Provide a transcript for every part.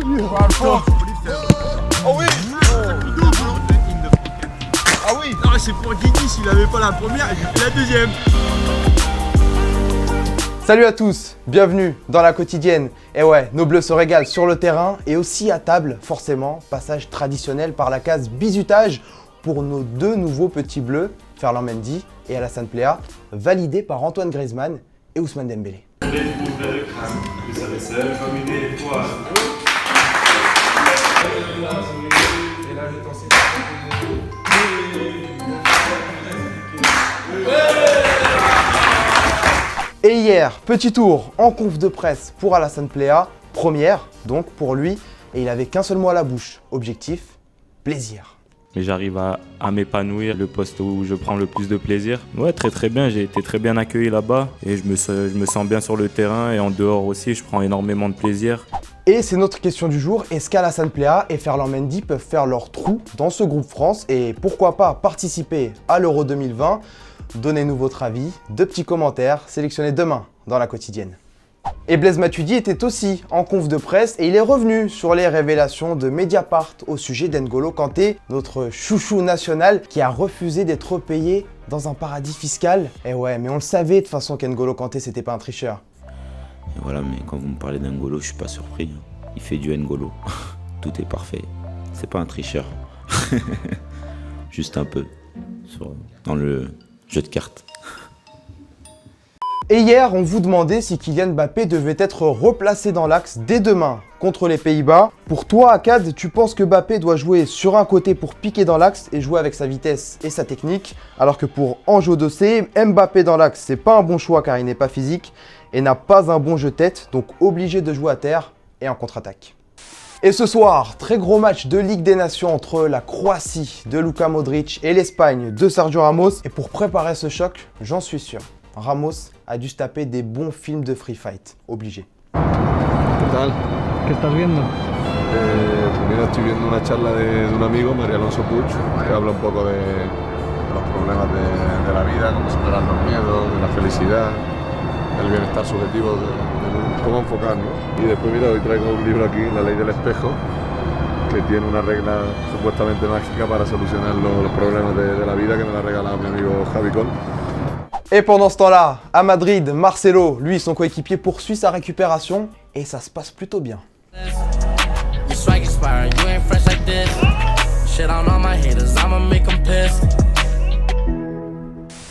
Oh oui. Ah oui. Non, c'est pour Guigui, s'il avait pas la première, il fait la deuxième. Salut à tous, bienvenue dans la quotidienne. Et ouais, nos bleus se régalent sur le terrain et aussi à table, forcément, passage traditionnel par la case bisutage pour nos deux nouveaux petits bleus, Ferland Mendy et Alassane Plea, validés par Antoine Griezmann et Ousmane Dembélé. Et hier, petit tour en conf de presse pour Alassane Plea, première donc pour lui, et il avait qu'un seul mot à la bouche, objectif, plaisir. Mais j'arrive à m'épanouir, le poste où je prends le plus de plaisir. Ouais, très bien, j'ai été très bien accueilli là-bas et je me sens bien sur le terrain et en dehors aussi, je prends énormément de plaisir. Et c'est notre question du jour, est-ce qu'Alassane Plea et Ferland Mendy peuvent faire leur trou dans ce groupe France et pourquoi pas participer à l'Euro 2020? Donnez-nous votre avis, deux petits commentaires sélectionnés demain dans la quotidienne. Et Blaise Matuidi était aussi en conf de presse et il est revenu sur les révélations de Mediapart au sujet d'N'Golo Kanté, notre chouchou national qui a refusé d'être payé dans un paradis fiscal. Et ouais, mais on le savait de toute façon qu'N'Golo Kanté c'était pas un tricheur. Et voilà, mais quand vous me parlez d'N'Golo, je suis pas surpris. Il fait du N'Golo. Tout est parfait. C'est pas un tricheur. Juste un peu. Dans le jeu de cartes. Et hier, on vous demandait si Kylian Mbappé devait être replacé dans l'axe dès demain contre les Pays-Bas. Pour toi, Akad, tu penses que Mbappé doit jouer sur un côté pour piquer dans l'axe et jouer avec sa vitesse et sa technique, alors que pour Anjo Dossé, Mbappé dans l'axe, c'est pas un bon choix car il n'est pas physique et n'a pas un bon jeu de tête, donc obligé de jouer à terre et en contre-attaque. Et ce soir, très gros match de Ligue des Nations entre la Croatie de Luka Modric et l'Espagne de Sergio Ramos. Et pour préparer ce choc, j'en suis sûr, Ramos a dû se taper des bons films de free fight, obligé. ¿Qué tal? ¿Qué estás viendo? Mira, estoy viendo una charla de un amigo, María Alonso Puig, que habla un poco de los problemas de la vida, cómo superar los miedos, de la felicidad, del bienestar subjetivo, de cómo enfocar, ¿no? Y después, mira, hoy traigo un libro aquí, La ley del espejo, que tiene una regla supuestamente mágica para solucionar los problemas de la vida, que me la ha regalado mi amigo Javi Col. Et pendant ce temps-là, à Madrid, Marcelo, lui, son coéquipier, poursuit sa récupération et ça se passe plutôt bien.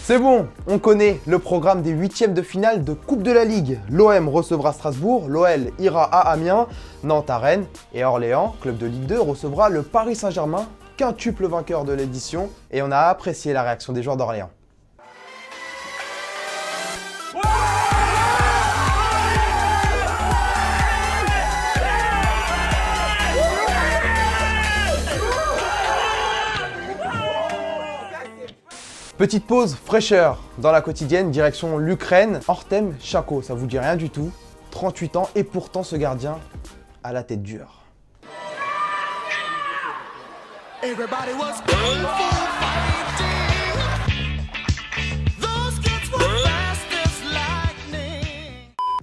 C'est bon, on connaît le programme des huitièmes de finale de Coupe de la Ligue. L'OM recevra Strasbourg, l'OL ira à Amiens, Nantes à Rennes et Orléans, club de Ligue 2, recevra le Paris Saint-Germain, quintuple vainqueur de l'édition, et on a apprécié la réaction des joueurs d'Orléans. Petite pause fraîcheur dans la quotidienne, direction l'Ukraine. Artem Shako, ça vous dit rien du tout, 38 ans et pourtant ce gardien a la tête dure.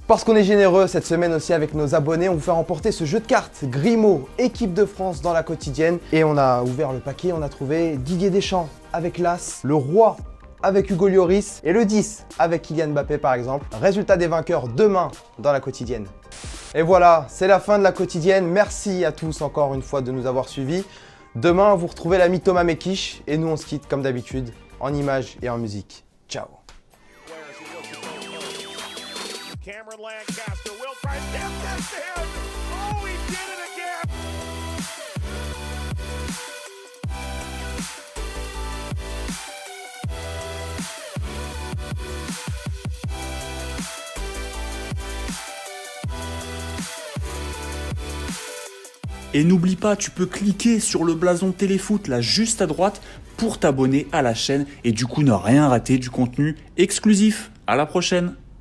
Parce qu'on est généreux cette semaine aussi avec nos abonnés, on vous fait remporter ce jeu de cartes Grimaud, équipe de France dans la quotidienne. Et on a ouvert le paquet, on a trouvé Didier Deschamps avec l'As, le Roi avec Hugo Lloris et le 10 avec Kylian Mbappé par exemple. Résultat des vainqueurs demain dans la quotidienne. Et voilà, c'est la fin de la quotidienne. Merci à tous encore une fois de nous avoir suivis. Demain, vous retrouvez l'ami Thomas Mekish et nous on se quitte comme d'habitude en images et en musique. Ciao. Cameron Lancaster, Will Price, down to him. Oh, he did it again. Et n'oublie pas, tu peux cliquer sur le blason Téléfoot là juste à droite pour t'abonner à la chaîne et du coup ne rien rater du contenu exclusif. À la prochaine!